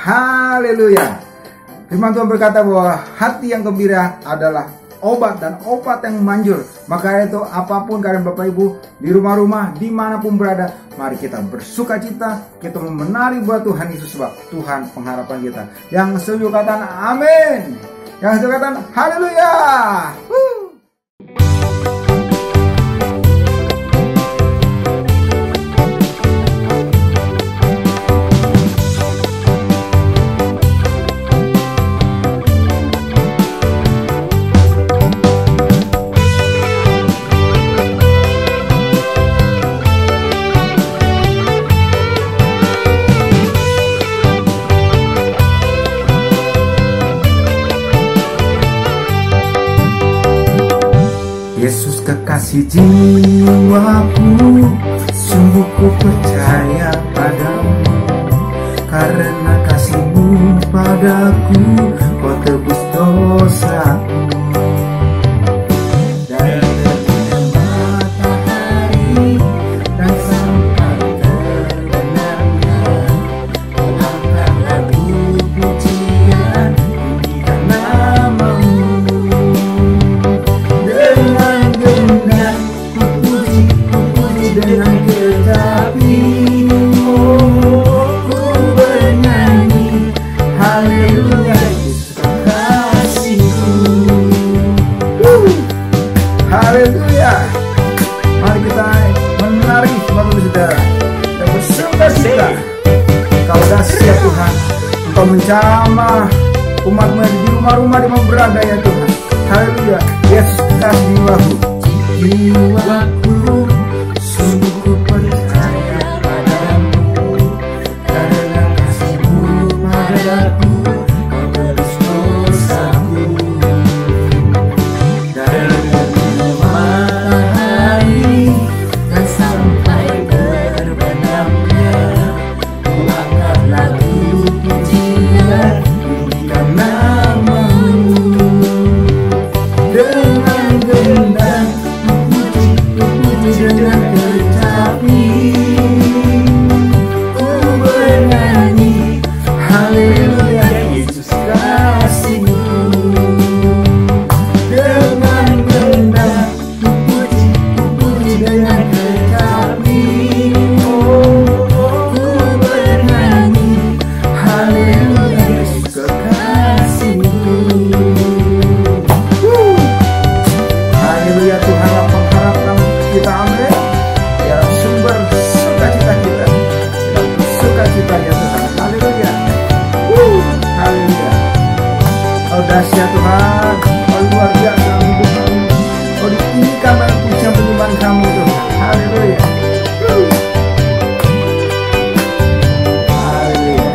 Haleluya. Firman Tuhan berkata bahwa hati yang gembira adalah obat dan obat yang manjur. Maka itu apapun kalian Bapak Ibu di rumah-rumah dimanapun berada, mari kita bersuka cita, kita menari buat Tuhan Yesus sebab Tuhan pengharapan kita. Yang setuju katakan amin. Yang setuju katakan haleluya. Yesus kekasih jiwaku, sungguh ku percaya padamu. Karena kasih-Mu padaku, Kau tebus dosaku. Dari terbitnya matahari dan sampai terbenamnya, Kau angkat lagu pujian, tinggikan nama-Mu. Dengan tetapi ku bernyanyi haleluya, Yesus kekasihku. Haleluya. Mari kita menari Bapak Saudara dan bersuka cita. Kau dahsyat Tuhan, Engkau menjamah umat-Mu di rumah-rumah di mana berada ya Tuhan. Haleluya. Yesus kekasih jiwaku, Jiwaku sungguh ku percaya padamu. Karena kasih-Mu padaku, Kau tebus dosaku. Dari terbitnya matahari dan sampai terbenamnya, Kau angkat lagu pujian, tinggikan nama-Mu. Dengan gendang dengan tetapi ku bernyanyi haleluya, Yesus kasih-Mu. Dengan gendang ku puji dengan tetapi ku bernyanyi haleluya, Yesus kekasih-Mu. haleluya. Tuhanlah pengharapan kita, amin. Ya sumber sukacita kita, sukacita ya Tuhan. Haleluya. Haleluya. Oh dahsyat Tuhan, oh luar biasa hidup kami. Oh ditinggikan dan pujian penyembahan kami Tuhan. Haleluya. Haleluya.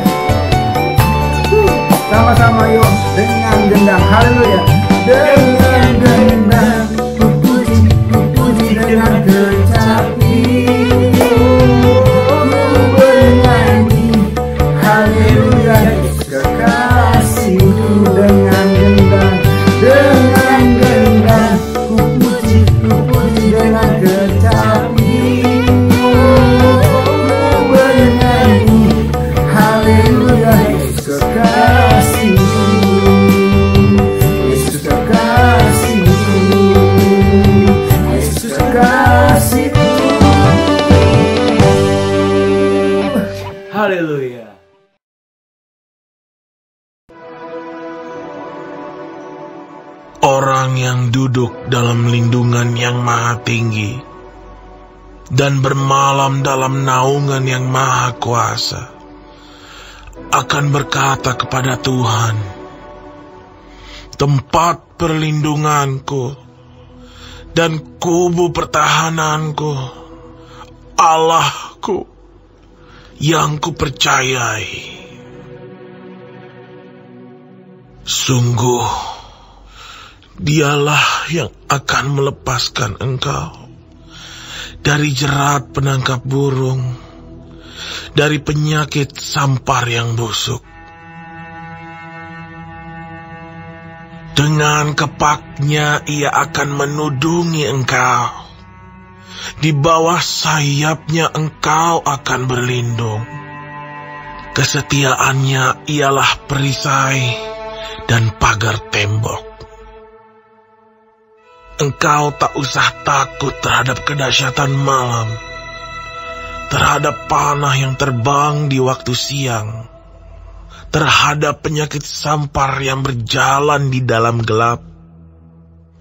Sama-sama yuk dengan gendang. Haleluya. Dengan gendang puji dengan kecapi, ku bernyanyi haleluya, Yesus kekasihku. Dengan gendang ku puji dengan kecapi, ku bernyanyi haleluya, Yesus kekasihku. Yesus kekasihku, Yesus kekasihku. Haleluya. Orang yang duduk dalam lindungan yang maha tinggi dan bermalam dalam naungan yang maha kuasa akan berkata kepada Tuhan, tempat perlindunganku dan kubu pertahananku, Allahku yang kupercayai. Sungguh, Dialah yang akan melepaskan engkau dari jerat penangkap burung, dari penyakit sampar yang busuk. Dengan kepaknya ia akan menudungi engkau. Di bawah sayapnya engkau akan berlindung. Kesetiaannya ialah perisai dan pagar tembok. Engkau tak usah takut terhadap kedahsyatan malam, terhadap panah yang terbang di waktu siang, terhadap penyakit sampar yang berjalan di dalam gelap,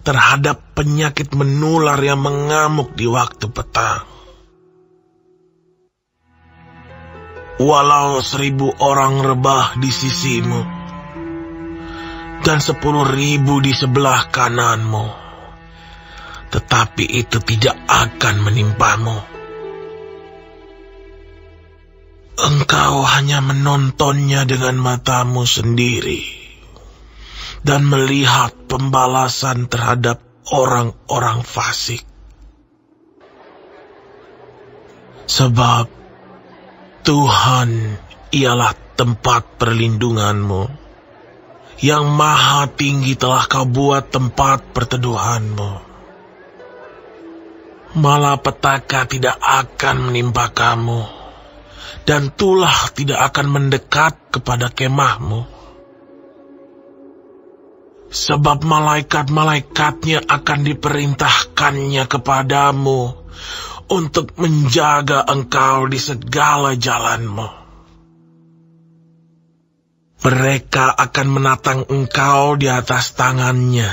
terhadap penyakit menular yang mengamuk di waktu petang. Walau 1000 orang rebah di sisimu, dan 10.000 di sebelah kananmu, tetapi itu tidak akan menimpamu. Engkau hanya menontonnya dengan matamu sendiri, dan melihat pembalasan terhadap orang-orang fasik. Sebab Tuhan ialah tempat perlindunganmu, yang maha tinggi telah kau buat tempat perteduhanmu. Malapetaka tidak akan menimpa kamu, dan tulah tidak akan mendekat kepada kemahmu. Sebab malaikat-malaikatnya akan diperintahkannya kepadamu untuk menjaga engkau di segala jalanmu. Mereka akan menatang engkau di atas tangannya,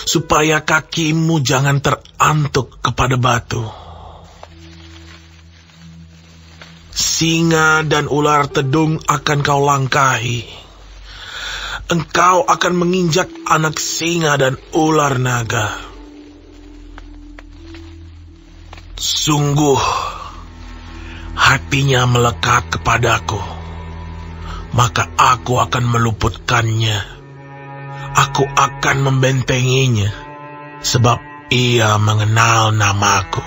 supaya kakimu jangan terantuk kepada batu. Singa dan ular tedung akan kau langkahi. Engkau akan menginjak anak singa dan ular naga. Sungguh, hatinya melekat kepadaku, maka aku akan meluputkannya. Aku akan membentenginya, sebab ia mengenal namaku.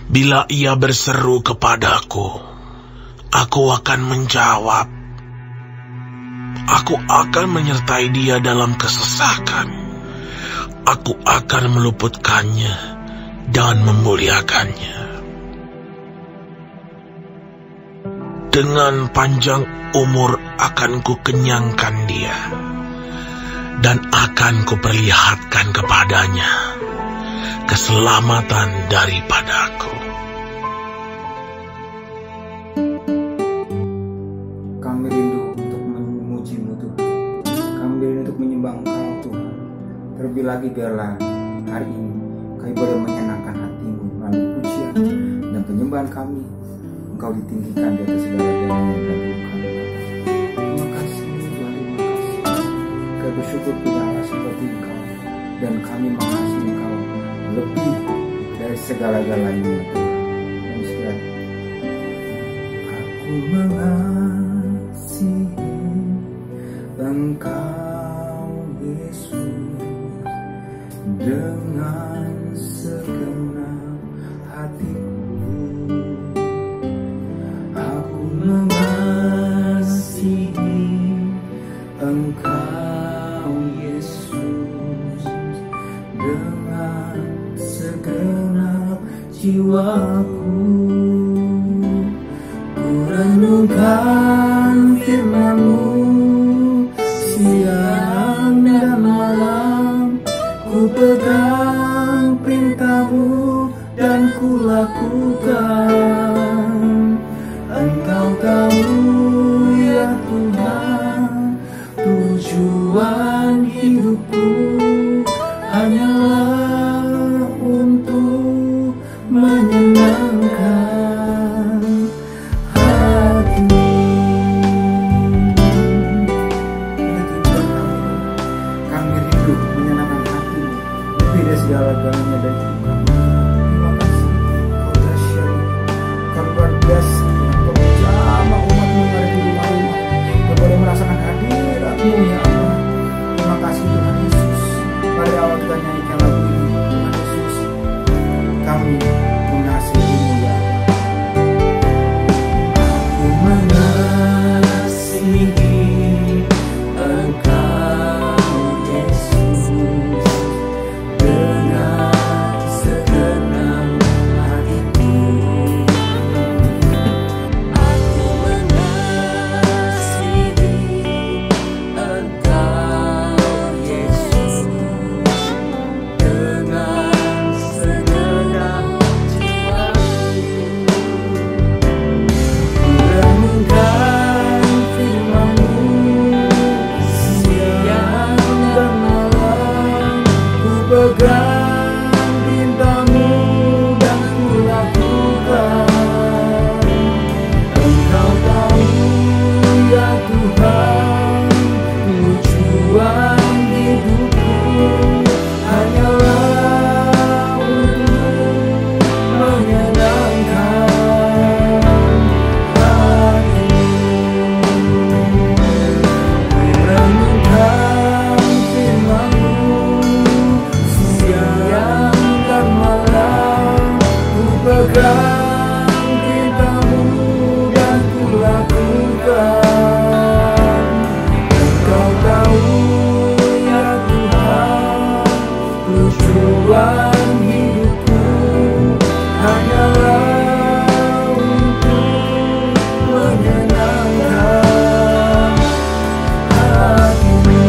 Bila ia berseru kepadaku, aku akan menjawab. Aku akan menyertai dia dalam kesesakan. Aku akan meluputkannya dan memuliakannya. Dengan panjang umur akan kukenyangkan dia, dan akan kuperlihatkan kepadanya keselamatan daripadaku. Kami rindu untuk memuji-Mu Tuhan. Kami rindu untuk menyembah Engkau Tuhan. Terlebih lagi biarlah hari ini kami boleh menyenangkan hati-Mu melalui pujian dan penyembahan kami. Engkau ditinggikan di atas segala-galanya dan kami. Terima kasih Tuhan, terima kasih. Kami bersyukur punya Allah seperti Engkau, dan kami mengasihi Engkau lebih dari segala-galanya Tuhan. Dan segala aku mengasihi Engkau Yesus dengan segenap hatiku. Aku mengasihi Engkau Yesus dengan segenap jiwaku. Ku renungkan firman-Mu siang dan malam, ku pegang perintah-Mu dan ku lakukan. Engkau tahu ya Tuhan, tujuan hidupku hanyalah untuk menyenangkan hati-Mu. Kami rindu menyenangkan hati-Mu lebih dari segala-galanya dari hidup kami. Terima kasih, Kau dahsyat, Kau luar biasa. Kau menjamah umat-Mu yang ada di rumah-rumah, Kau boleh merasakan hadirat-Mu ya Allah. Terima kasih Tuhan Yesus. Mari awal kita nyanyikan lagu ini, Tuhan Yesus. Kami mengasihi-Mu ya Allah. Aku mengasihi Engkau Yesus dengan segala pegang perintah-Mu dan ku lakukan. Engkau tahu ya Tuhan, tujuan hidupku hanyalah untuk menyenangkan hati-Mu.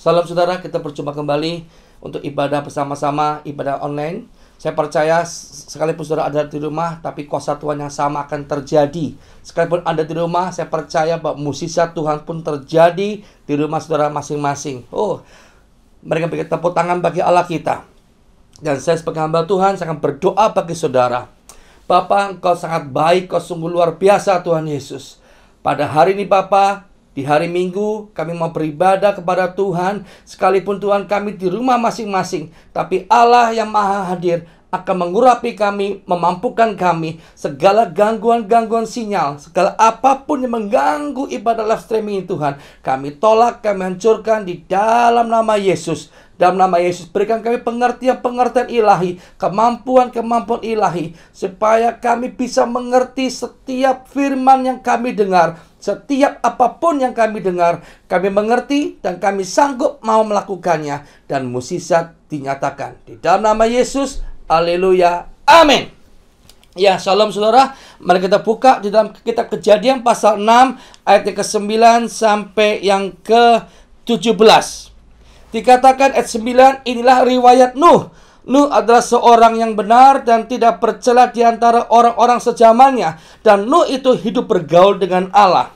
Salam saudara, kita berjumpa kembali untuk ibadah bersama-sama, ibadah online. Saya percaya sekalipun saudara ada di rumah, tapi kuasa Tuhan yang sama akan terjadi. Sekalipun Anda di rumah, saya percaya bahwa mukjizat Tuhan pun terjadi di rumah saudara masing-masing. Mereka berikan tepuk tangan bagi Allah kita. Dan saya sebagai hamba Tuhan, saya akan berdoa bagi saudara. Bapa, Engkau sangat baik, Kau sungguh luar biasa Tuhan Yesus. Pada hari ini Bapa, di hari Minggu, kami mau beribadah kepada Tuhan. Sekalipun Tuhan kami di rumah masing-masing, tapi Allah yang maha hadir akan mengurapi kami, memampukan kami. Segala gangguan-gangguan sinyal, segala apapun yang mengganggu ibadah live streaming Tuhan, kami tolak, kami hancurkan di dalam nama Yesus. Dalam nama Yesus, berikan kami pengertian-pengertian ilahi, kemampuan-kemampuan ilahi, supaya kami bisa mengerti setiap firman yang kami dengar. Setiap apapun yang kami dengar, kami mengerti dan kami sanggup mau melakukannya. Dan mukjizat dinyatakan. Di dalam nama Yesus, haleluya, amin. Ya, shalom saudara. Mari kita buka di dalam kitab Kejadian pasal 6, ayat ke-9 sampai yang ke-17. Dikatakan ayat 9, inilah riwayat Nuh. Nuh adalah seorang yang benar dan tidak bercela di antara orang-orang sezamannya. Dan Nuh itu hidup bergaul dengan Allah.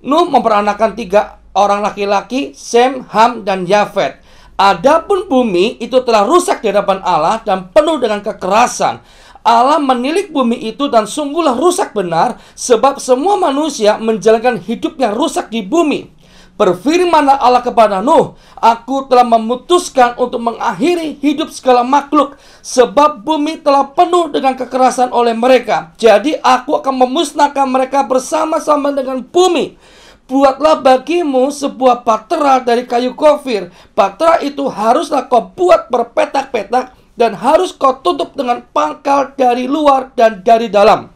Nuh memperanakan 3 orang laki-laki, Sem, Ham, dan Yafet. Adapun bumi itu telah rusak di hadapan Allah dan penuh dengan kekerasan. Allah menilik bumi itu dan sungguhlah rusak benar, sebab semua manusia menjalankan hidup yang rusak di bumi. Berfirmanlah Allah kepada Nuh, aku telah memutuskan untuk mengakhiri hidup segala makhluk, sebab bumi telah penuh dengan kekerasan oleh mereka. Jadi aku akan memusnahkan mereka bersama-sama dengan bumi. Buatlah bagimu sebuah bahtera dari kayu gofir. Bahtera itu haruslah kau buat berpetak-petak dan harus kau tutup dengan pangkal dari luar dan dari dalam.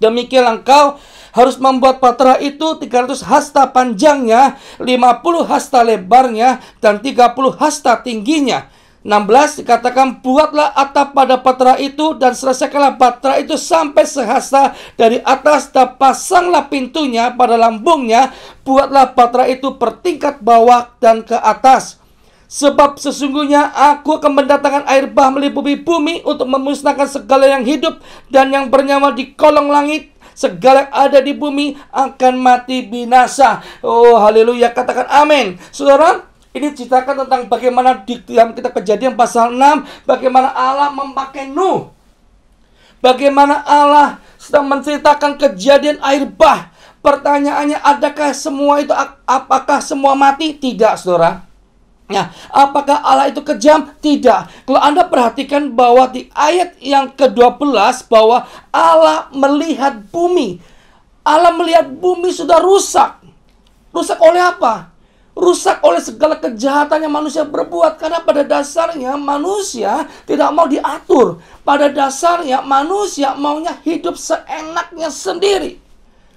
Demikianlah engkau harus membuat Bahtera itu 300 hasta panjangnya, 50 hasta lebarnya, dan 30 hasta tingginya. 16 dikatakan, buatlah atap pada Bahtera itu dan selesaikanlah Bahtera itu sampai sehasta dari atas dan pasanglah pintunya pada lambungnya. Buatlah Bahtera itu bertingkat bawah dan ke atas. Sebab sesungguhnya aku akan mendatangkan air bah meliputi bumi untuk memusnahkan segala yang hidup dan yang bernyawa di kolong langit. Segala yang ada di bumi akan mati binasa. Oh, haleluya, katakan amin. Saudara, ini ceritakan tentang bagaimana di dalam kitab Kejadian pasal 6, bagaimana Allah memakai Nuh. Bagaimana Allah sedang menceritakan kejadian air bah. Pertanyaannya, adakah semua itu, apakah semua mati? Tidak, saudara. Nah, apakah Allah itu kejam? Tidak. Kalau Anda perhatikan bahwa di ayat yang ke-12 bahwa Allah melihat bumi. Allah melihat bumi sudah rusak. Rusak oleh apa? Rusak oleh segala kejahatan yang manusia berbuat. Karena pada dasarnya manusia tidak mau diatur. Pada dasarnya manusia maunya hidup seenaknya sendiri.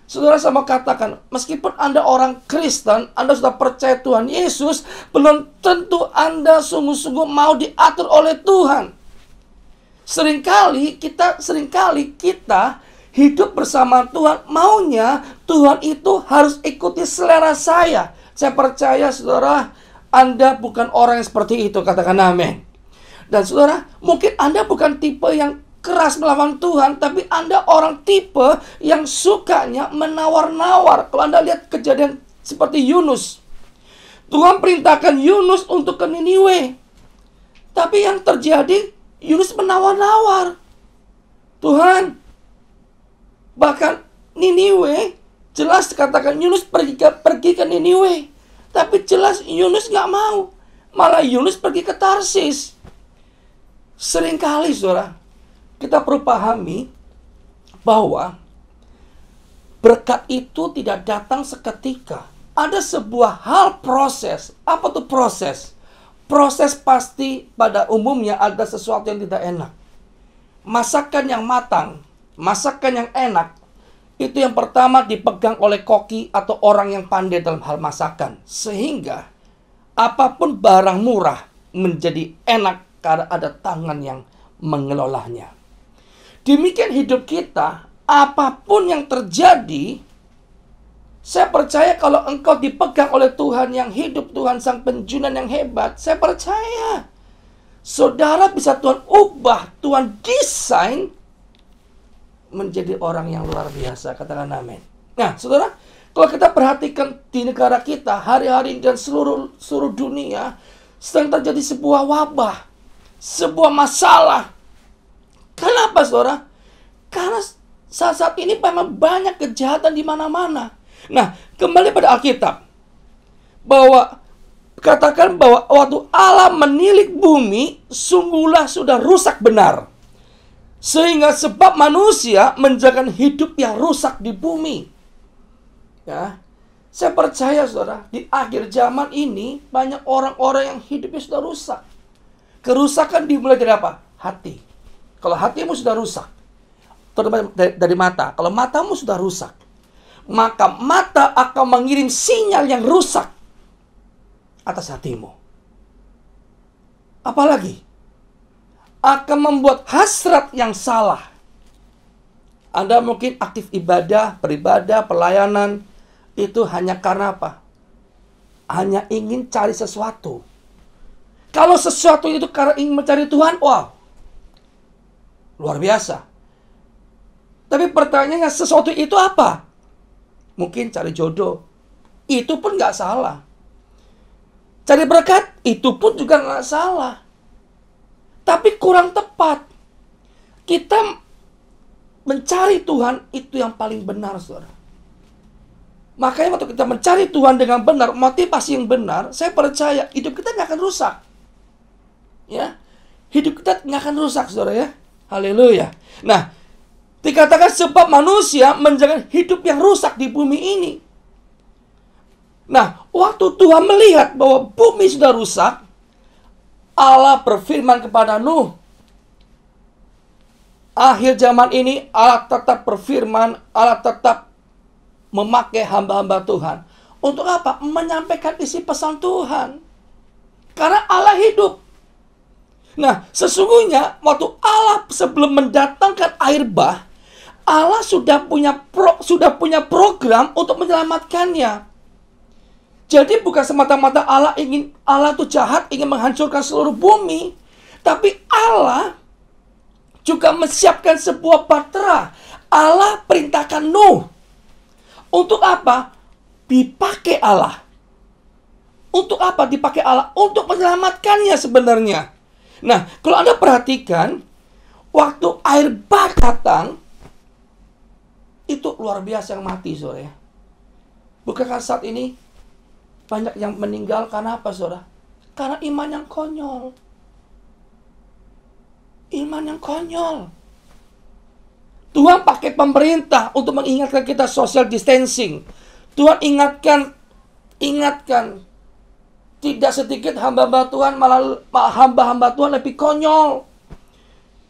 Saudara, saya mau katakan, meskipun Anda orang Kristen, Anda sudah percaya Tuhan Yesus, belum tentu Anda sungguh-sungguh mau diatur oleh Tuhan. Seringkali kita hidup bersama Tuhan, maunya Tuhan itu harus ikuti selera saya. Saya percaya, saudara, Anda bukan orang yang seperti itu, katakan amin. Dan saudara, mungkin Anda bukan tipe yang keras melawan Tuhan, tapi Anda orang tipe yang sukanya menawar-nawar. Kalau Anda lihat kejadian seperti Yunus, Tuhan perintahkan Yunus untuk ke Niniwe, tapi yang terjadi Yunus menawar-nawar. Tuhan, bahkan Niniwe jelas dikatakan Yunus pergi ke Niniwe, tapi jelas Yunus nggak mau, malah Yunus pergi ke Tarsis. Seringkali, saudara, kita perlu pahami bahwa berkat itu tidak datang seketika. Ada sebuah hal proses. Apa tuh proses? Proses pasti pada umumnya ada sesuatu yang tidak enak. Masakan yang matang, masakan yang enak, itu yang pertama dipegang oleh koki atau orang yang pandai dalam hal masakan. Sehingga apapun barang murah menjadi enak karena ada tangan yang mengelolanya. Demikian hidup kita, apapun yang terjadi, saya percaya kalau engkau dipegang oleh Tuhan yang hidup, Tuhan Sang Penjunan yang hebat, saya percaya saudara bisa Tuhan ubah, Tuhan desain menjadi orang yang luar biasa, katakan amin. Nah, saudara, kalau kita perhatikan di negara kita, hari-hari dan seluruh dunia sedang terjadi sebuah wabah, sebuah masalah. Kenapa, saudara? Karena saat ini memang banyak kejahatan di mana-mana. Nah, kembali pada Alkitab, bahwa katakan bahwa waktu Allah menilik bumi, sungguhlah sudah rusak benar. Sehingga sebab manusia menjaga hidup yang rusak di bumi. Ya, saya percaya, saudara, di akhir zaman ini banyak orang-orang yang hidupnya sudah rusak. Kerusakan dimulai dari apa? Hati. Kalau hatimu sudah rusak, terutama dari mata. Kalau matamu sudah rusak, maka mata akan mengirim sinyal yang rusak atas hatimu. Apalagi akan membuat hasrat yang salah. Anda mungkin aktif ibadah, beribadah, pelayanan, itu hanya karena apa? Hanya ingin cari sesuatu. Kalau sesuatu itu karena ingin mencari Tuhan, wow, luar biasa. Tapi pertanyaannya, sesuatu itu apa? Mungkin cari jodoh. Itu pun nggak salah. Cari berkat, itu pun juga nggak salah. Tapi kurang tepat. Kita mencari Tuhan itu yang paling benar, saudara. Makanya waktu kita mencari Tuhan dengan benar, motivasi yang benar, saya percaya hidup kita nggak akan rusak. Ya, hidup kita nggak akan rusak, saudara ya. Haleluya. Nah, dikatakan sebab manusia menjaga hidup yang rusak di bumi ini. Nah, waktu Tuhan melihat bahwa bumi sudah rusak, Allah berfirman kepada Nuh. Akhir zaman ini Allah tetap berfirman, Allah tetap memakai hamba-hamba Tuhan. Untuk apa? Menyampaikan isi pesan Tuhan. Karena Allah hidup. Nah, sesungguhnya waktu Allah sebelum mendatangkan air bah, Allah sudah punya program untuk menyelamatkannya. Jadi bukan semata-mata Allah itu jahat, ingin menghancurkan seluruh bumi, tapi Allah juga menyiapkan sebuah bahtera. Allah perintahkan Nuh. Untuk apa? Dipakai Allah. Untuk apa dipakai Allah? Untuk menyelamatkannya sebenarnya. Nah, kalau Anda perhatikan, waktu air bah datang, itu luar biasa yang mati, saudara. Bukankah saat ini banyak yang meninggal karena apa, saudara? Karena iman yang konyol. Iman yang konyol. Tuhan pakai pemerintah untuk mengingatkan kita social distancing. Tuhan ingatkan. Tidak sedikit hamba-hamba Tuhan, malah hamba-hamba Tuhan lebih konyol.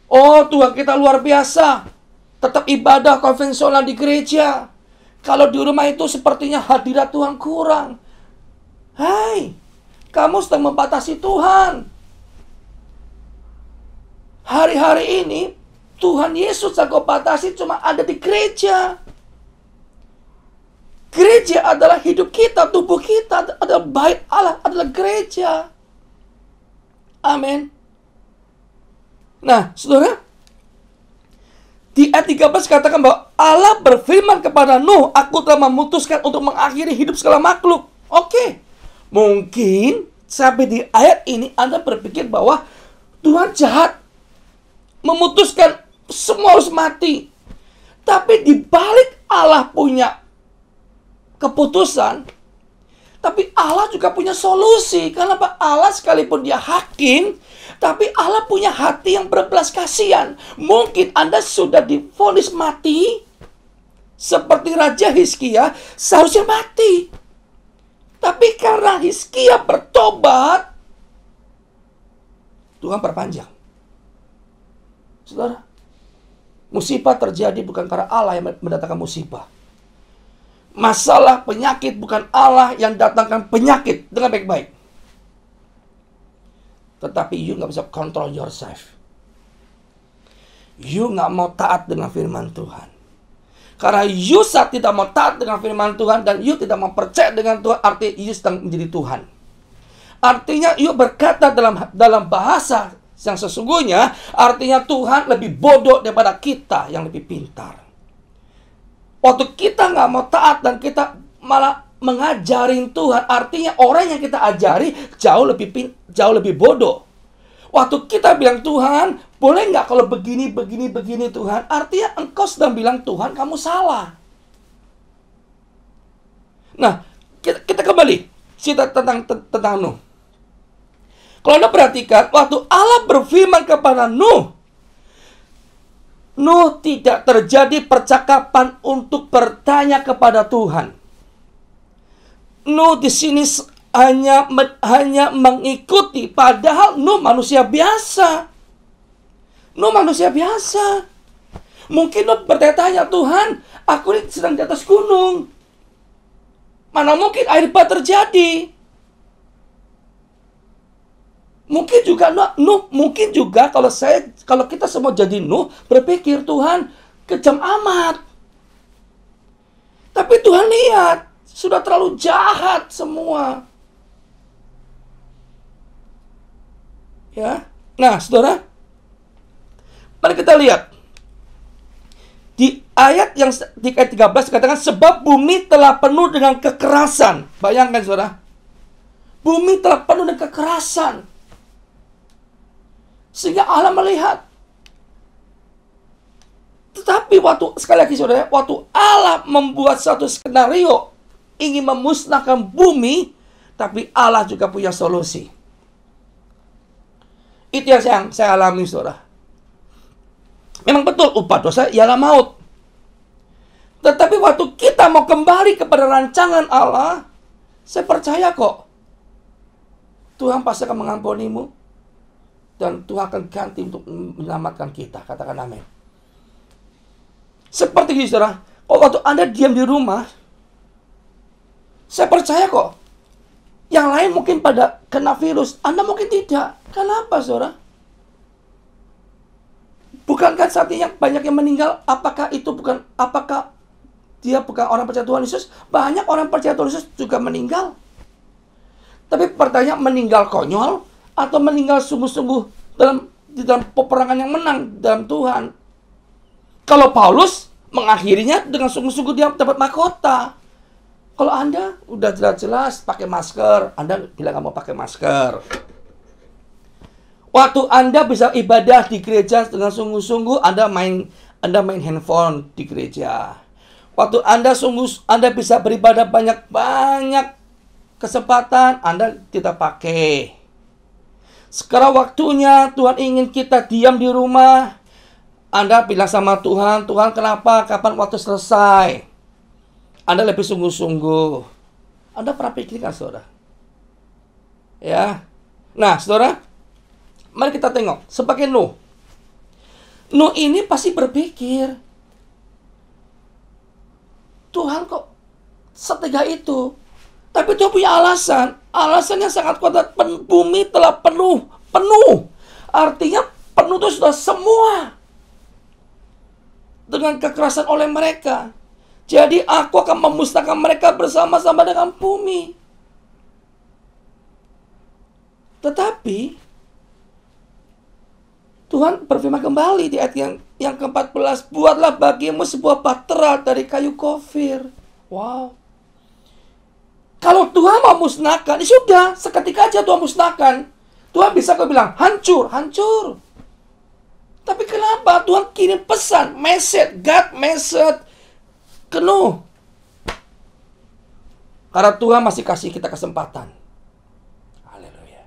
Oh, Tuhan kita luar biasa. Tetap ibadah konvensional di gereja. Kalau di rumah itu sepertinya hadirat Tuhan kurang. Hai, kamu sedang membatasi Tuhan. Hari-hari ini, Tuhan Yesus yang kau batasi cuma ada di gereja. Gereja adalah hidup kita, tubuh kita adalah bait Allah, adalah gereja. Amin. Nah, saudara, di ayat 13 katakan bahwa Allah berfirman kepada Nuh, aku telah memutuskan untuk mengakhiri hidup segala makhluk. Oke. Mungkin sampai di ayat ini Anda berpikir bahwa Tuhan jahat, memutuskan semua harus mati. Tapi di balik Allah punya keputusan, tapi Allah juga punya solusi. Karena Allah sekalipun dia hakim, tapi Allah punya hati yang berbelas kasihan. Mungkin Anda sudah divonis mati, seperti Raja Hizkia seharusnya mati. Tapi karena Hizkia bertobat, Tuhan perpanjang. Saudara, musibah terjadi bukan karena Allah yang mendatangkan musibah. Masalah penyakit bukan Allah yang datangkan penyakit dengan baik-baik. Tetapi you nggak bisa control yourself. You nggak mau taat dengan firman Tuhan. Karena you saat tidak mau taat dengan firman Tuhan dan you tidak mau percaya dengan Tuhan, artinya you sedang menjadi Tuhan. Artinya you berkata dalam bahasa yang sesungguhnya, artinya Tuhan lebih bodoh daripada kita yang lebih pintar. Waktu kita nggak mau taat dan kita malah mengajarin Tuhan, artinya orang yang kita ajari jauh lebih bodoh. Waktu kita bilang, Tuhan, boleh nggak kalau begini Tuhan, artinya engkau sedang bilang, Tuhan, kamu salah. Nah, kita kembali cerita tentang Nuh. Kalau Anda perhatikan, waktu Allah berfirman kepada Nuh tidak terjadi percakapan untuk bertanya kepada Tuhan. Nuh di sini hanya mengikuti, padahal Nuh manusia biasa. Mungkin Nuh bertanya-tanya, Tuhan, aku ini sedang di atas gunung. Mana mungkin air bah terjadi? Mungkin juga kalau kita semua jadi Nuh, berpikir Tuhan kejam amat. Tapi Tuhan lihat, sudah terlalu jahat semua. Ya. Nah, saudara, mari kita lihat. Di ayat 13 katakan, sebab bumi telah penuh dengan kekerasan. Bayangkan, saudara. Bumi telah penuh dengan kekerasan. Sehingga Allah melihat. Tetapi sekali lagi saudara, waktu Allah membuat satu skenario ingin memusnahkan bumi, tapi Allah juga punya solusi. Itu yang saya alami, saudara. Memang betul, upah dosa ialah maut. Tetapi waktu kita mau kembali kepada rancangan Allah, saya percaya kok, Tuhan pasti akan mengampunimu. Dan Tuhan akan ganti untuk menyelamatkan kita. Katakan amin. Seperti ini, saudara. Waktu Anda diam di rumah, Saya percaya kok. Yang lain mungkin pada kena virus, Anda mungkin tidak. Kenapa, saudara? Bukankah saat ini yang banyak yang meninggal, apakah dia bukan orang percaya Tuhan Yesus? Banyak orang percaya Tuhan Yesus juga meninggal. Tapi pertanyaan, meninggal konyol atau meninggal sungguh-sungguh di dalam peperangan yang menang dalam Tuhan? Kalau Paulus mengakhirinya dengan sungguh-sungguh dia dapat mahkota. Kalau Anda udah jelas-jelas pakai masker, Anda bilang nggak mau pakai masker. Waktu Anda bisa ibadah di gereja dengan sungguh-sungguh, Anda main handphone di gereja. Waktu Anda bisa beribadah banyak kesempatan, Anda tidak pakai. Sekarang waktunya Tuhan ingin kita diam di rumah. Anda bilang sama Tuhan, Tuhan kenapa? Kapan waktu selesai? Anda lebih sungguh-sungguh. Anda pernah pikirkan, saudara? Ya. Nah, saudara, mari kita tengok. Sebagai Nuh. Nuh ini pasti berpikir, Tuhan kok setega itu? Tapi Tuhan punya alasan. Alasannya sangat kuat. Bumi telah penuh. Artinya penuh itu sudah semua. Dengan kekerasan oleh mereka. Jadi aku akan memusnahkan mereka bersama-sama dengan bumi. Tetapi Tuhan berfirman kembali di ayat yang ke-14, buatlah bagimu sebuah bahtera dari kayu gofir. Wow. Kalau Tuhan mau musnahkan, ya sudah, seketika aja Tuhan musnahkan. Tuhan bisa bilang, hancur. Tapi kenapa Tuhan kirim pesan, God message ke Nuh? Karena Tuhan masih kasih kita kesempatan. Haleluya.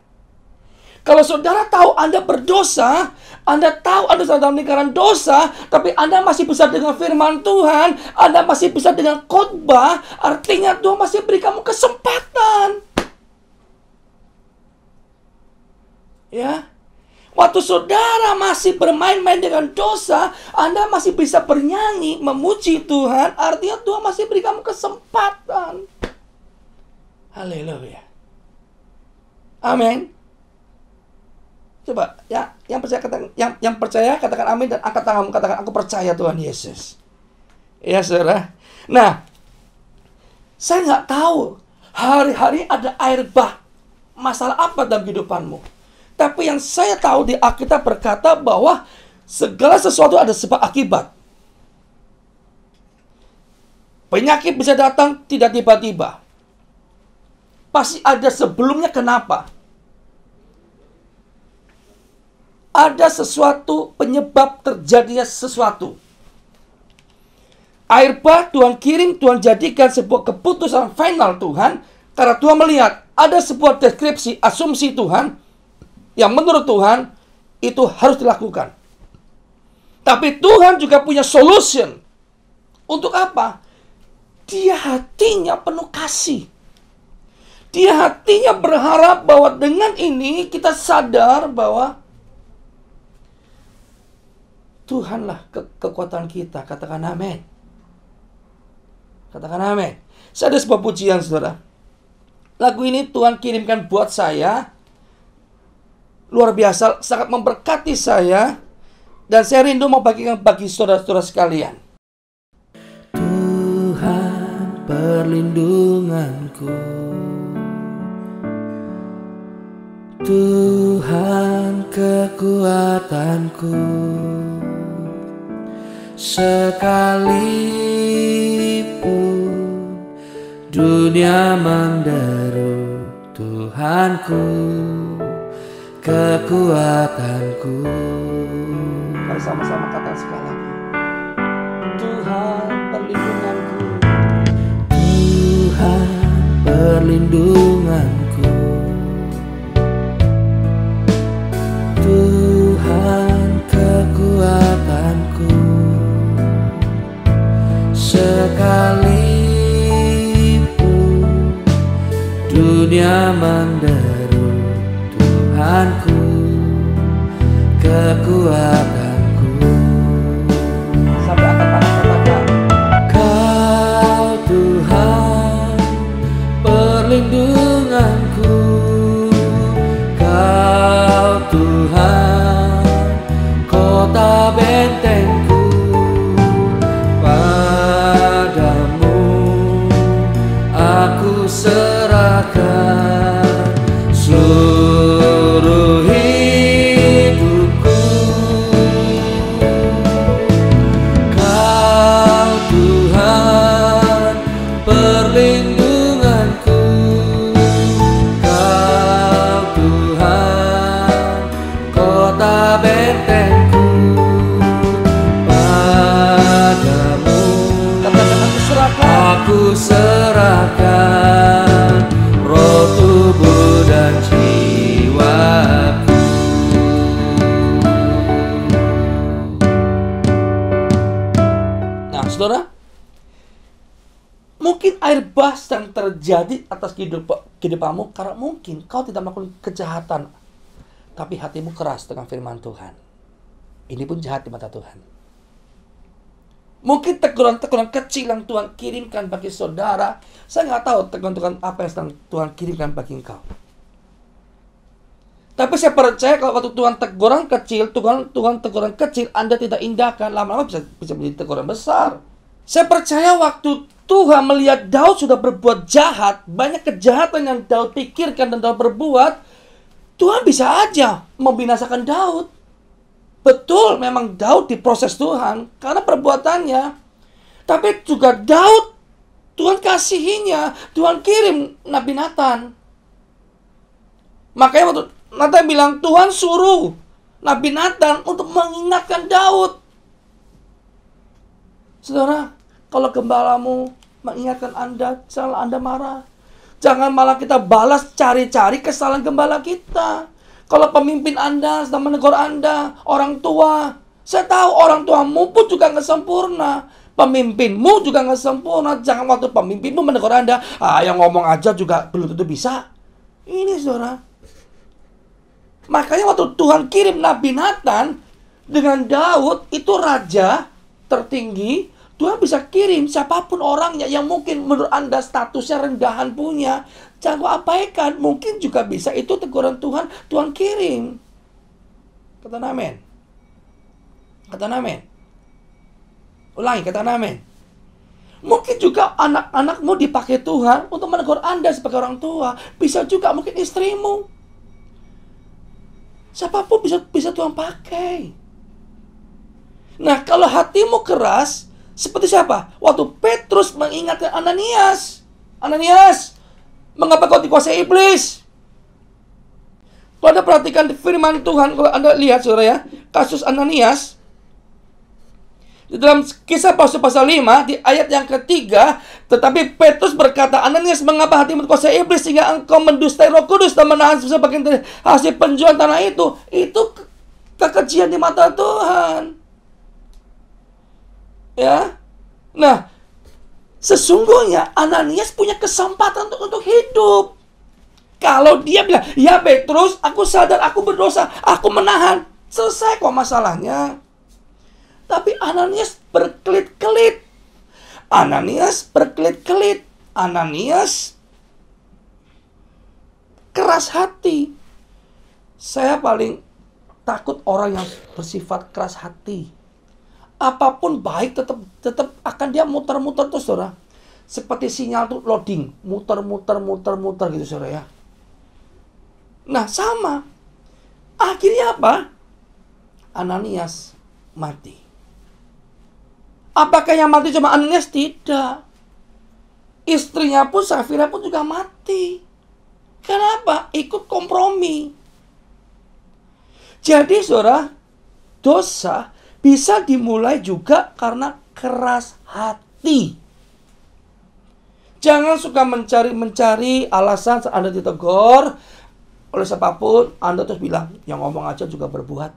Kalau saudara tahu Anda berdosa, Anda tahu Anda sedang dalam lingkaran dosa, tapi Anda masih bisa dengan firman Tuhan, Anda masih bisa dengan khotbah, artinya Tuhan masih beri kamu kesempatan. Ya. Waktu saudara masih bermain-main dengan dosa, Anda masih bisa bernyanyi, memuji Tuhan, artinya Tuhan masih beri kamu kesempatan. Haleluya. Amin. Coba, ya, yang percaya katakan amin, dan angkat tanganmu katakan aku percaya Tuhan Yesus. Ya, saudara. Nah, saya nggak tahu hari-hari ada air bah, masalah apa dalam kehidupanmu. Tapi yang saya tahu di Alkitab berkata bahwa segala sesuatu ada sebab akibat. Penyakit bisa datang tidak tiba-tiba. Pasti ada sebelumnya kenapa. Ada sesuatu penyebab terjadinya sesuatu. Air bah Tuhan kirim, Tuhan jadikan sebuah keputusan final Tuhan. Karena Tuhan melihat ada sebuah deskripsi, asumsi Tuhan yang menurut Tuhan itu harus dilakukan. Tapi Tuhan juga punya solution. Untuk apa? Dia hatinya penuh kasih. Dia hatinya berharap bahwa dengan ini kita sadar bahwa Tuhanlah kekuatan kita. Katakan amin. Katakan amin. Saya ada sebuah pujian, saudara. Lagu ini Tuhan kirimkan buat saya. Luar biasa, sangat memberkati saya. Dan saya rindu mau bagikan bagi saudara-saudara sekalian. Tuhan perlindunganku, Tuhan kekuatanku, sekalipun dunia menderu, Tuhanku kekuatanku. Mari sama-sama katakan sekali lagi. Tuhan perlindunganku, Tuhan perlindunganku, Tuhan kekuatanku, sekalipun dunia menderu, Tuhanku kekuatanku. Sampai angkat tangan katakan, Kau Tuhan perlindunganku, Kau Tuhan, kota bentengku. Padamu aku serahkan seluruh hidupku. Kau Tuhan, perlindunganku, Kau Tuhan, kota bentengku. Padamu aku serahkan roh, tubuh, dan jiwaku. Nah, saudara, mungkin air bah yang terjadi atas kehidupanmu karena mungkin kau tidak melakukan kejahatan, tapi hatimu keras dengan firman Tuhan. Ini pun jahat di mata Tuhan. Mungkin teguran-teguran kecil yang Tuhan kirimkan bagi saudara, saya nggak tahu teguran-teguran apa yang sedang Tuhan kirimkan bagi engkau. Tapi saya percaya kalau waktu Tuhan teguran kecil, Tuhan teguran kecil Anda tidak indahkan, lama-lama bisa menjadi teguran besar. Saya percaya waktu Tuhan melihat Daud sudah berbuat jahat, banyak kejahatan yang Daud pikirkan dan Daud berbuat, Tuhan bisa aja membinasakan Daud. Betul, memang Daud diproses Tuhan karena perbuatannya. Tapi juga Daud, Tuhan kasihinya, Tuhan kirim Nabi Nathan. Makanya waktu Nathan bilang, Tuhan suruh Nabi Nathan untuk mengingatkan Daud. Saudara, kalau gembalamu mengingatkan Anda, salah Anda marah. Jangan malah kita balas cari-cari kesalahan gembala kita. Kalau pemimpin Anda sedang menegur Anda, orang tua, saya tahu orang tuamu pun juga nggak sempurna. Pemimpinmu juga nggak sempurna. Jangan waktu pemimpinmu menegur Anda, yang ngomong aja juga belum tentu bisa. Ini saudara. Makanya waktu Tuhan kirim Nabi Nathan dengan Daud, itu raja tertinggi, Tuhan bisa kirim siapapun orangnya yang mungkin menurut Anda statusnya rendahan punya. Jangan kau abaikan. Mungkin juga bisa itu teguran Tuhan, Tuhan kirim. Kata amin. Kata amin. Ulangi, kata amin. Mungkin juga anak-anakmu dipakai Tuhan untuk menegur Anda sebagai orang tua. Bisa juga mungkin istrimu. Siapapun bisa Tuhan pakai. Nah, kalau hatimu keras, seperti siapa? Waktu Petrus mengingatkan Ananias. Ananias, mengapa kau dikuasai iblis? Kalau Anda perhatikan firman Tuhan, kalau Anda lihat saudara ya, kasus Ananias, di dalam Kisah Rasul pasal 5, di ayat yang ketiga, tetapi Petrus berkata, Ananias, mengapa hatimu dikuasai iblis sehingga engkau mendustai Roh Kudus dan menahan sebagian dari hasil penjualan tanah itu? Itu kekejian di mata Tuhan. Ya, nah, sesungguhnya Ananias punya kesempatan untuk hidup. Kalau dia bilang, ya Petrus, aku sadar aku berdosa, aku menahan, selesai kok masalahnya. Tapi Ananias berkelit-kelit. Ananias keras hati. Saya paling takut orang yang bersifat keras hati. Apapun baik tetap akan dia muter-muter terus, saudara. Seperti sinyal tuh loading, muter gitu, saudara ya. Nah, sama. Akhirnya apa? Ananias mati. Apakah yang mati cuma Ananias? Tidak. Istrinya pun, Safira pun juga mati. Kenapa? Ikut kompromi. Jadi, saudara, dosa bisa dimulai juga karena keras hati. Jangan suka mencari alasan saat Anda ditegur oleh siapapun, Anda terus bilang, yang ngomong aja juga berbuat.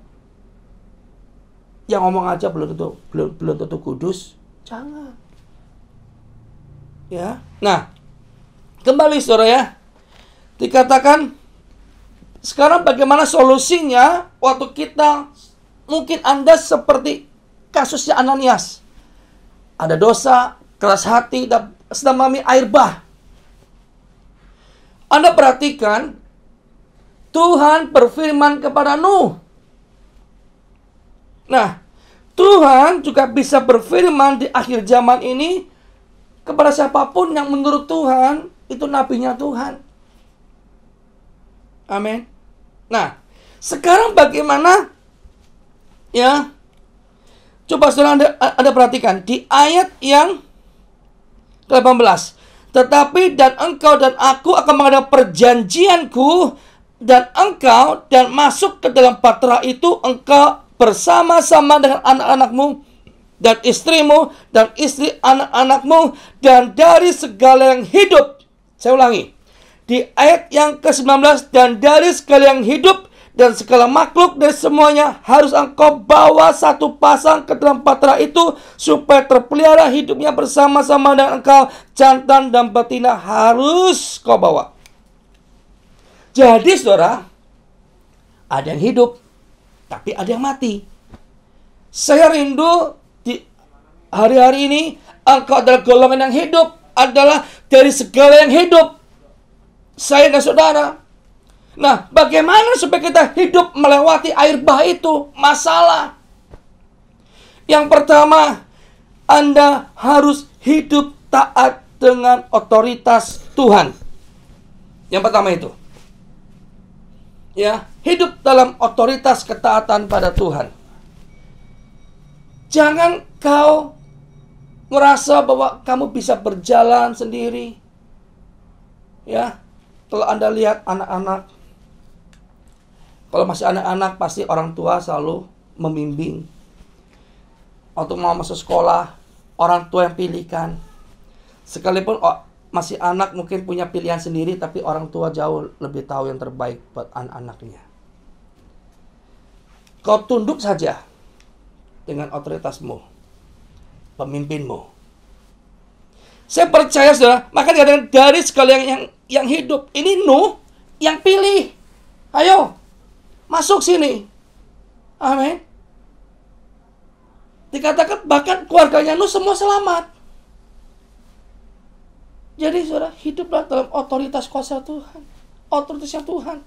Yang ngomong aja belum tentu kudus. Jangan. Ya. Nah, kembali saudara ya. Dikatakan, sekarang bagaimana solusinya waktu kita, mungkin Anda seperti kasusnya Ananias. Ada dosa, keras hati, dan sedang mengalami air bah. Anda perhatikan, Tuhan berfirman kepada Nuh. Nah, Tuhan juga bisa berfirman di akhir zaman ini kepada siapapun yang menurut Tuhan itu nabinya Tuhan. Amin. Nah, sekarang bagaimana? Ya, coba saudara Anda perhatikan di ayat yang ke-18. Tetapi dan engkau dan aku akan mengadakan perjanjianku, dan engkau dan masuk ke dalam bahtera itu, engkau bersama-sama dengan anak-anakmu dan istrimu dan istri anak-anakmu dan dari segala yang hidup. Saya ulangi. Di ayat yang ke-19, dan dari segala yang hidup dan segala makhluk dari semuanya harus engkau bawa satu pasang ke dalam bahtera itu, supaya terpelihara hidupnya bersama-sama dengan engkau. Jantan dan betina harus kau bawa. Jadi saudara, ada yang hidup, tapi ada yang mati. Saya rindu di hari-hari ini, engkau adalah golongan yang hidup, adalah dari segala yang hidup. Saya dan saudara. Nah, bagaimana supaya kita hidup melewati air bah itu? Masalah. Yang pertama, Anda harus hidup taat dengan otoritas Tuhan. Yang pertama itu. Ya, hidup dalam otoritas ketaatan pada Tuhan. Jangan kau merasa bahwa kamu bisa berjalan sendiri. Ya, kalau Anda lihat anak-anak, kalau masih anak-anak pasti orang tua selalu membimbing. Untuk mau masuk sekolah, orang tua yang pilihkan. Sekalipun masih anak mungkin punya pilihan sendiri, tapi orang tua jauh lebih tahu yang terbaik buat anak-anaknya. Kau tunduk saja dengan otoritasmu, pemimpinmu. Saya percaya saudara, maka dikatakan dari segala yang hidup. Ini Nuh yang pilih. Ayo, masuk sini. Amin. Dikatakan bahkan keluarganya Nuh semua selamat. Jadi saudara, hiduplah dalam otoritas kuasa Tuhan. Otoritasnya Tuhan.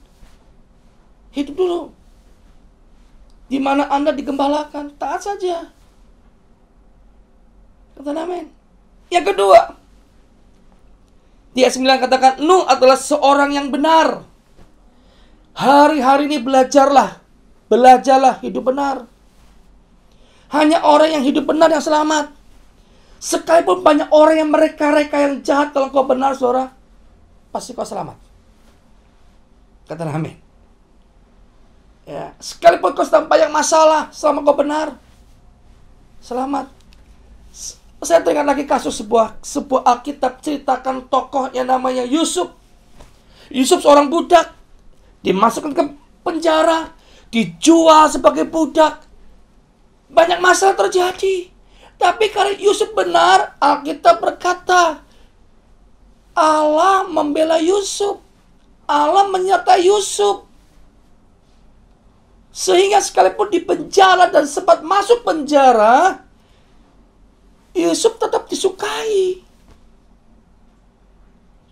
Hidup dulu. Di mana Anda digembalakan, taat saja. Kata amin. Yang kedua, di ayat 9 katakan, Nuh adalah seorang yang benar. Hari-hari ini belajarlah hidup benar. Hanya orang yang hidup benar yang selamat. Sekalipun banyak orang yang mereka-reka yang jahat, kalau kau benar saudara, pasti kau selamat. Kata amin. Ya, sekalipun kau sedang banyak masalah, selama kau benar, selamat. Saya teringat lagi kasus sebuah Alkitab ceritakan tokoh yang namanya Yusuf. Yusuf seorang budak, dimasukkan ke penjara, dijual sebagai budak. Banyak masalah terjadi. Tapi karena Yusuf benar, Alkitab berkata, Allah membela Yusuf. Allah menyertai Yusuf. Sehingga sekalipun di penjara dan sempat masuk penjara, Yusuf tetap disukai.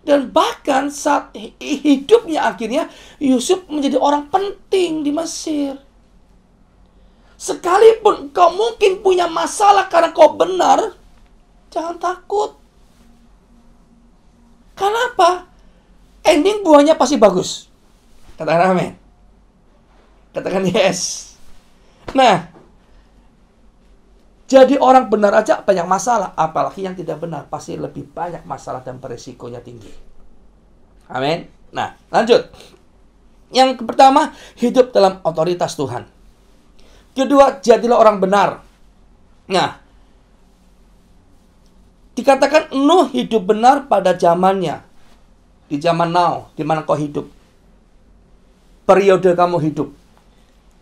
Dan bahkan saat hidupnya akhirnya, Yusuf menjadi orang penting di Mesir. Sekalipun kau mungkin punya masalah karena kau benar, jangan takut. Kenapa? Ending buahnya pasti bagus. Katakan amin. Katakan yes. Nah, jadi orang benar aja banyak masalah, apalagi yang tidak benar pasti lebih banyak masalah dan beresikonya tinggi. Amin. Nah, lanjut. Yang pertama, hidup dalam otoritas Tuhan. Kedua, jadilah orang benar. Nah, dikatakan Nuh hidup benar pada zamannya. Di zaman now, di mana kau hidup. Periode kamu hidup.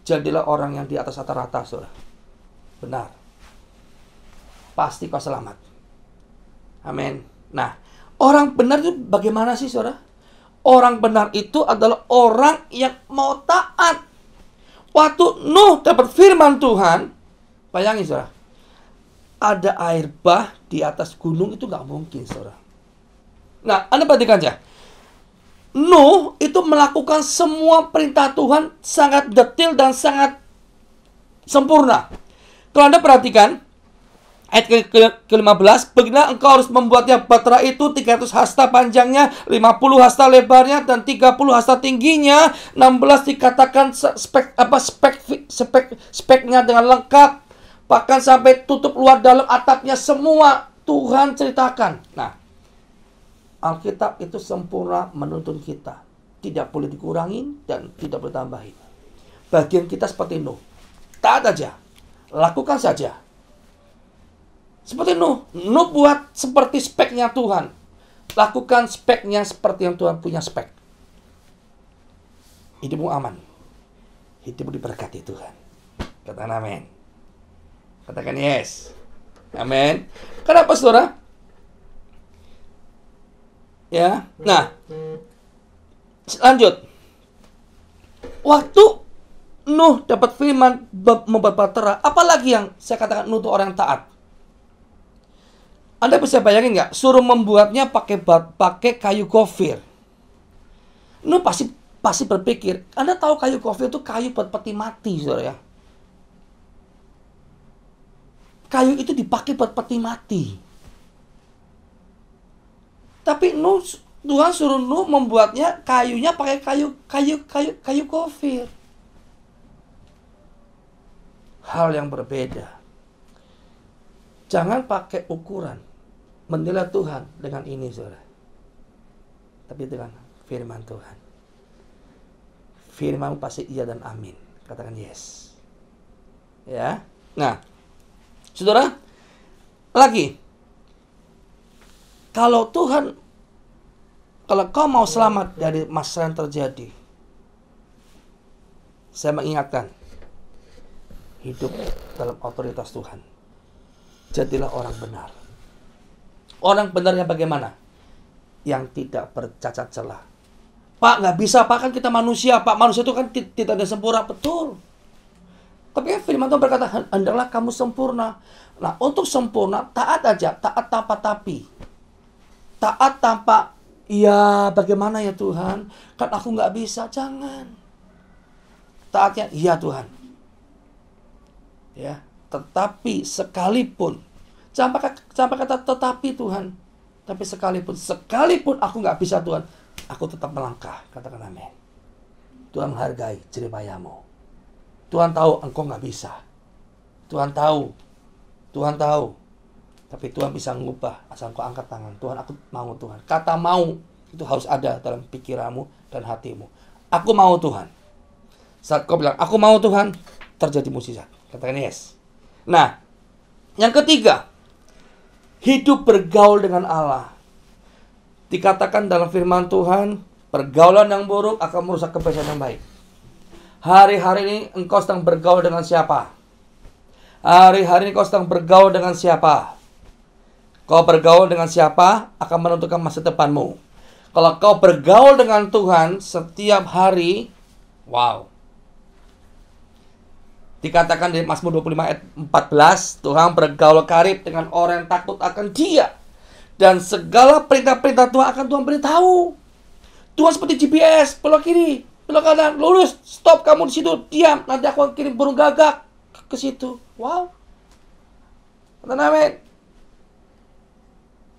Jadilah orang yang di atas rata-rata, saudara. Benar. Pasti kau selamat. Amin. Nah, orang benar itu bagaimana sih, saudara? Orang benar itu adalah orang yang mau taat. Waktu Nuh dapat firman Tuhan, bayangin saudara, ada air bah di atas gunung itu nggak mungkin, saudara. Nah, Anda perhatikan aja. Nuh itu melakukan semua perintah Tuhan sangat detail dan sangat sempurna. Kalau Anda perhatikan ayat ke-15, beginilah engkau harus membuatnya batra itu 300 hasta panjangnya, 50 hasta lebarnya, dan 30 hasta tingginya. 16 dikatakan speknya dengan lengkap, bahkan sampai tutup luar dalam atapnya semua Tuhan ceritakan. Nah, Alkitab itu sempurna menuntun kita. Tidak boleh dikurangin dan tidak boleh tambahin. Bagian kita seperti Nuh. Taat aja. Lakukan saja. Seperti Nuh. Nuh buat seperti speknya Tuhan. Lakukan speknya seperti yang Tuhan punya spek. Hidupmu aman. Hidupmu diberkati Tuhan. Katakan amin. Katakan yes. Amin. Kenapa saudara? Ya, nah, lanjut. Waktu Nuh dapat firman membuat bahtera, apalagi yang saya katakan Nuh itu orang taat. Anda bisa bayangin nggak? Suruh membuatnya pakai kayu gofir. Nuh pasti berpikir. Anda tahu kayu gofir itu kayu buat peti mati, saudara ya. Kayu itu dipakai buat peti mati. Tapi Tuhan suruh Nuh membuatnya kayunya pakai kayu gofir. Hal yang berbeda. Jangan pakai ukuran menilai Tuhan dengan ini, saudara. Tapi dengan firman Tuhan. Firman pasti iya dan amin. Katakan yes. Ya. Nah, saudara, lagi. Kalau kau mau selamat dari masalah yang terjadi, saya mengingatkan, hidup dalam otoritas Tuhan. Jadilah orang benar. Orang benarnya bagaimana? Yang tidak bercacat celah. Pak, nggak bisa, Pak, kan kita manusia. Pak, manusia itu kan tidak ada sempurna. Betul. Tapi firman Tuhan berkata, hendaklah kamu sempurna. Nah, untuk sempurna, taat aja. Taat tanpa tapi. Taat tanpa, ya bagaimana ya Tuhan? Kan aku nggak bisa. Jangan. Taatnya, iya Tuhan. Ya, tetapi sekalipun. Jangan pakai kata tetapi Tuhan. Tapi sekalipun aku nggak bisa Tuhan, aku tetap melangkah. Katakan amin. Tuhan menghargai jeripayamu. Tuhan tahu engkau nggak bisa. Tuhan tahu. Tapi Tuhan bisa mengubah asal kau angkat tangan. Tuhan, aku mau Tuhan. Kata mau itu harus ada dalam pikiranmu dan hatimu. Aku mau Tuhan. Saat kau bilang, aku mau Tuhan, terjadi mukjizat. Katakan yes. Nah, yang ketiga, hidup bergaul dengan Allah. Dikatakan dalam firman Tuhan, pergaulan yang buruk akan merusak kebiasaan yang baik. Hari-hari ini engkau sedang bergaul dengan siapa? Hari-hari ini kau sedang bergaul dengan siapa? Kau bergaul dengan siapa akan menentukan masa depanmu. Kalau kau bergaul dengan Tuhan setiap hari, wow. Dikatakan di Mazmur 25 ayat 14, Tuhan bergaul karib dengan orang yang takut akan Dia. Dan segala perintah-perintah Tuhan akan Tuhan beritahu. Tuhan seperti GPS, belok kiri, belok kanan, lurus, stop kamu di situ, diam. Nanti aku akan kirim burung gagak ke situ. Wow. Katakan amin.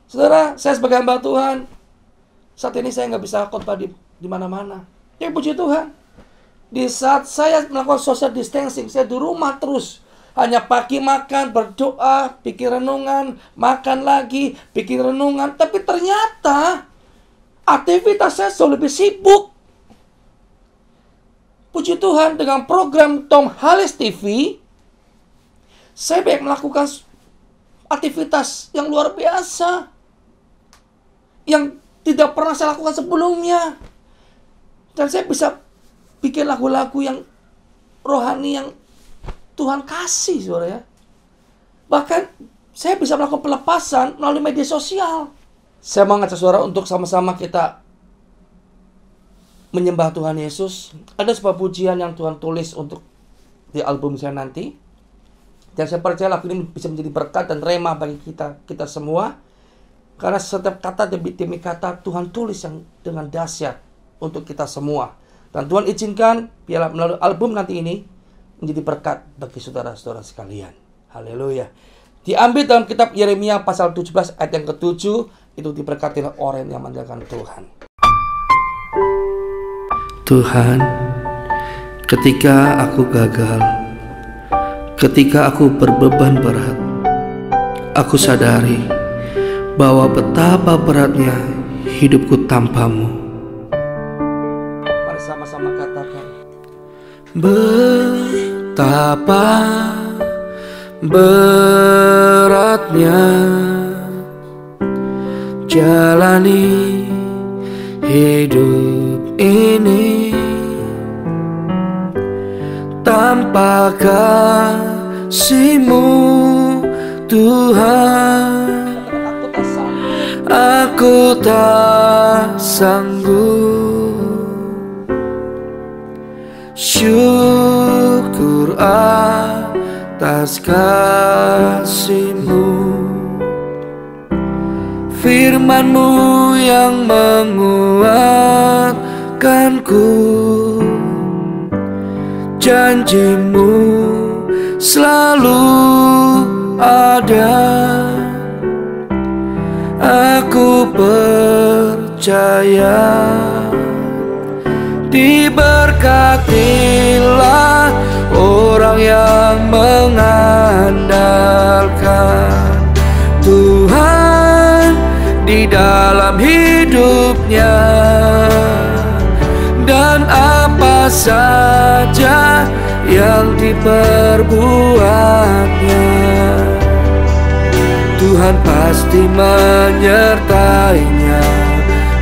Saudara, saya sebagai hamba Tuhan, saat ini saya nggak bisa khotbah di mana-mana. Ya puji Tuhan. Di saat saya melakukan social distancing, saya di rumah terus. Hanya pagi makan, berdoa, bikin renungan, makan lagi, bikin renungan. Tapi ternyata aktivitas saya jauh lebih sibuk. Puji Tuhan, dengan program Tom Hales TV, saya banyak melakukan aktivitas yang luar biasa. Yang tidak pernah saya lakukan sebelumnya. Dan saya bisa bikin lagu-lagu yang rohani yang Tuhan kasih, saudara ya. Bahkan saya bisa melakukan pelepasan melalui media sosial. Saya mau ngajak saudara untuk sama-sama kita menyembah Tuhan Yesus. Ada sebuah pujian yang Tuhan tulis untuk di album saya nanti. Dan saya percaya lagu ini bisa menjadi berkat dan rema bagi kita semua. Karena setiap kata demi kata Tuhan tulis yang dengan dahsyat untuk kita semua. Dan Tuhan izinkan biarlah melalui album nanti ini menjadi berkat bagi saudara-saudara sekalian. Haleluya. Diambil dalam kitab Yeremia pasal 17 ayat yang ke-7, itu diberkatilah orang yang mengandalkan Tuhan. Tuhan, ketika aku gagal, ketika aku berbeban berat, aku sadari bahwa betapa beratnya hidupku tanpamu. Mari sama-sama katakan. Betapa beratnya jalani hidup ini tanpa kasih-Mu, Tuhan. Aku tak sanggup. Syukur atas kasih-Mu, firman-Mu yang menguatkanku, janji-Mu selalu ada. Aku percaya diberkatilah orang yang mengandalkan Tuhan di dalam hidupnya, dan apa saja yang diperbuatnya, Tuhan pasti menyertainya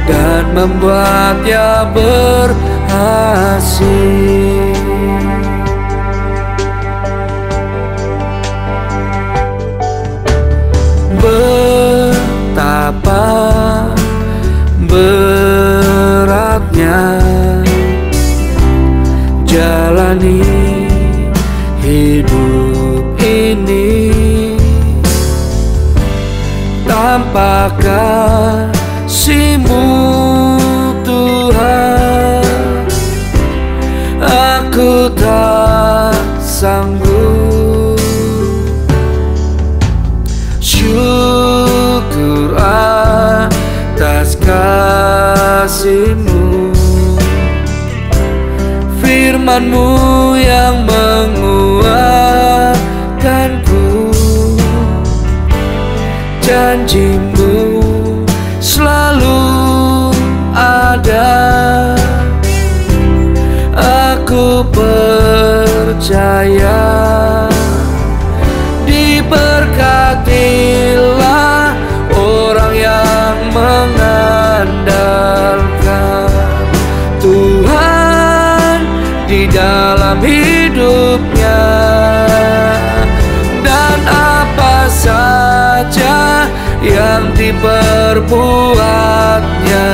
dan membuatnya berhasil. Betapa beratnya jalani hidup ini tanpa kasih-Mu, Tuhan. Aku tak sanggup. Syukur atas kasih-Mu, firman-Mu yang menguatkanku, janji-Mu selalu ada. Aku percaya diberkatilah orang yang mengandalkan Tuhan di dalam hidupnya, dan apa saja yang diperbuatnya,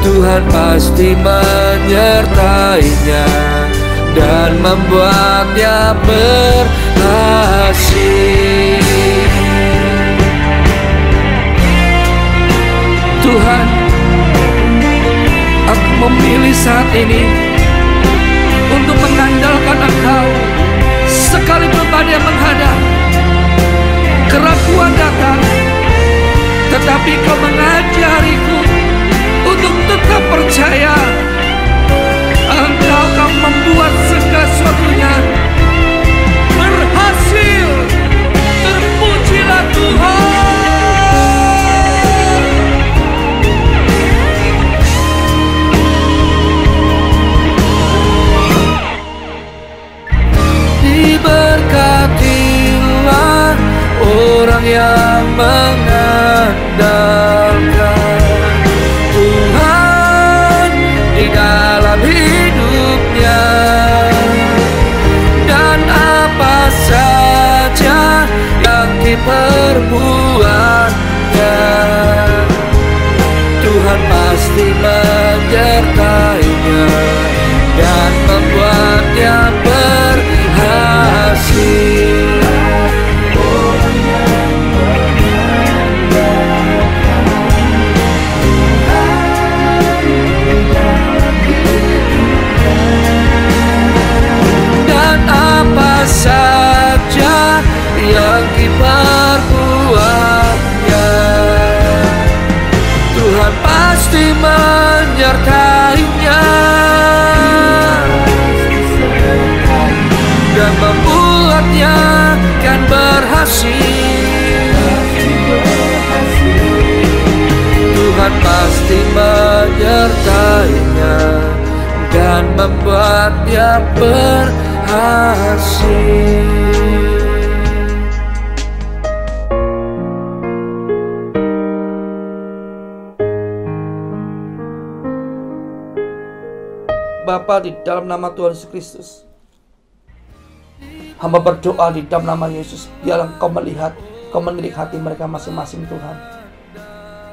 Tuhan pasti menyertainya dan membuatnya berhasil. Tuhan, aku memilih saat ini untuk mengandalkan Engkau. Sekalipun badai menghadap, keraguan datang, tetapi Kau mengajariku untuk tetap percaya. Engkau akan membuat segala sesuatunya berhasil. Terpujilah Tuhan. Diberkatilah orang yang mengandalkan Tuhan di dalam hidupnya, dan apa saja yang diperbuatnya, Tuhan pasti menyertainya dan membuatnya berhasil. pasti menyertainya dan membuatnya kan berhasil. Tuhan pasti menyertainya dan membuatnya berhasil. Bapa, di dalam nama Tuhan Yesus Kristus, hamba berdoa di dalam nama Yesus, biarlah Engkau melihat, Engkau menilik hati mereka masing-masing Tuhan.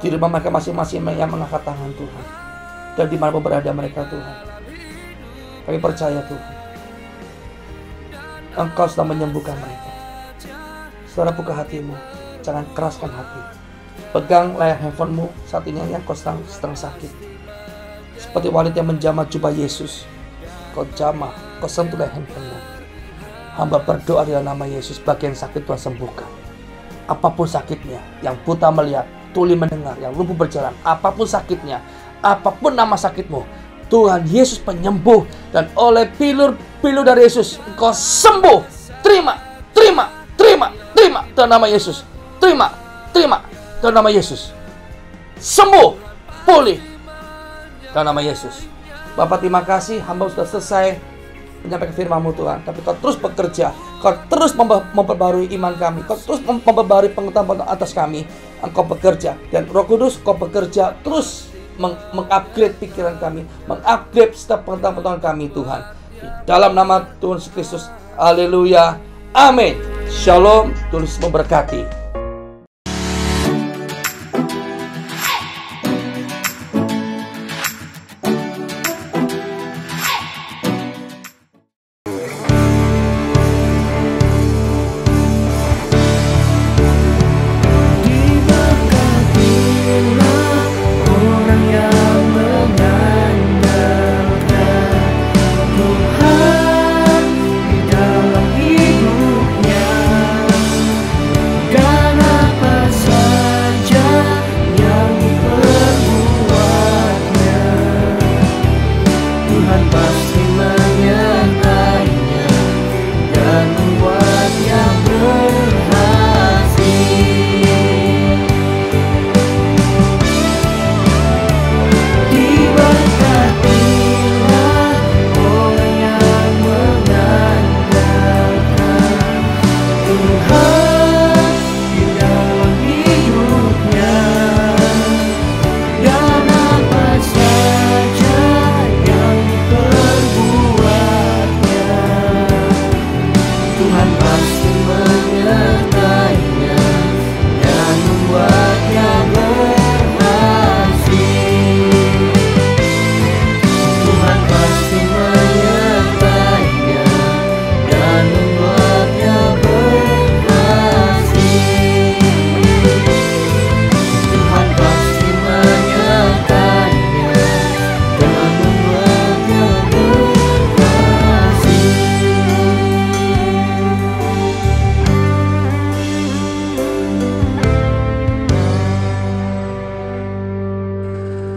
Di rumah mereka masing-masing yang mengangkat tangan Tuhan, dan di mana berada mereka Tuhan. Kami percaya Tuhan, Engkau sedang menyembuhkan mereka. Saudara, buka hatimu, jangan keraskan hati. Pegang layar handphonemu saat ini yang kau sedang sakit. Seperti wanita yang menjamah jubah Yesus, kau jamah, kau sentuh layar handphonemu. Hamba berdoa di dalam nama Yesus, bagian sakit Tuhan sembuhkan. Apapun sakitnya, yang buta melihat, tuli mendengar, yang lumpuh berjalan, apapun sakitnya, apapun nama sakitmu, Tuhan Yesus penyembuh, dan oleh pilu dari Yesus engkau sembuh. Terima dalam nama Yesus. Terima dalam nama Yesus. Sembuh, pulih dalam nama Yesus. Bapak, terima kasih, hamba sudah selesai menyampaikan firman-Mu Tuhan, tapi Kau terus bekerja, Kau terus memperbarui iman kami, Kau terus memperbarui pengetahuan atas kami. Engkau bekerja, dan Roh Kudus Kau bekerja terus mengupgrade pikiran kami, mengupgrade setiap pengetahuan kami Tuhan. Di dalam nama Tuhan Yesus Kristus, haleluya, amin. Shalom, Tuhan Yesus memberkati.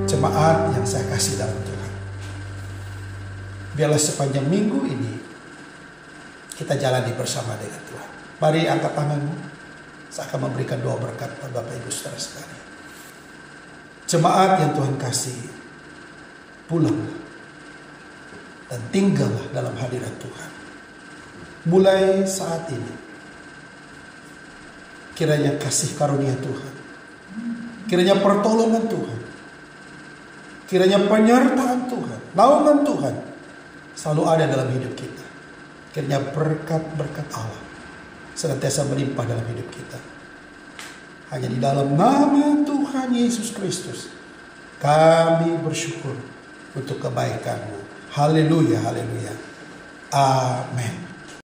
Jemaat yang saya kasih dalam Tuhan, biarlah sepanjang minggu ini kita jalani bersama dengan Tuhan. Mari angkat tanganmu, saya akan memberikan doa berkat pada Bapak Ibu Saudara sekalian. Jemaat yang Tuhan kasih, pulanglah dan tinggallah dalam hadirat Tuhan. Mulai saat ini, kiranya kasih karunia Tuhan, kiranya pertolongan Tuhan, kiranya penyertaan Tuhan, naungan Tuhan selalu ada dalam hidup kita. Kiranya berkat-berkat Allah senantiasa melimpah dalam hidup kita. Hanya di dalam nama Tuhan Yesus Kristus kami bersyukur untuk kebaikan-Mu. Haleluya, haleluya. Amin.